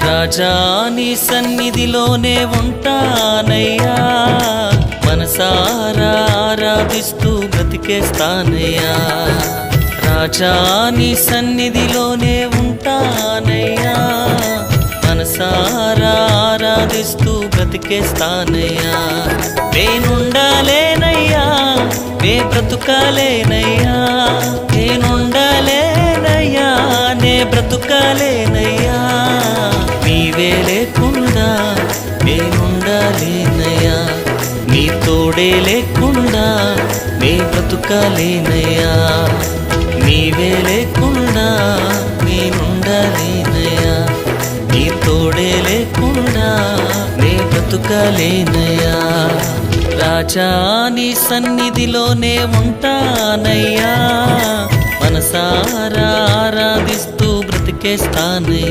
రాజా నీ సన్నిధిలోనే ఉంటానయ్యా, మనసారా ఆరాధిస్తూ బ్రతికేస్తానయ్యా. రాజా నీ సన్నిధిలోనే ఉంటానయ్యా, మనసారా ఆరాధిస్తూ బ్రతికేస్తానయ్యా. నేనుండాలేనయ్యా, నే బ్రతుకాలేనయ్యా, నేనుండాలేనయ్యా, నే బ్రతుకాలేనయ్యా. నీవే లేకుండా నేనుండాలేనయ్యా, నీ తోడే లేకుండా నే బ్రతుకాలేనయ్యా. నీవే లేకుండా నేనుండాలేనయ్యా, నీ తోడే లేకుండా నే బ్రతుకాలేనయ్యా. రాజా నీ సన్నిధిలోనే ఉంటానయ్యా, మనసారా ఆరాధిస్తూ బ్రతికేస్తానయ్యా.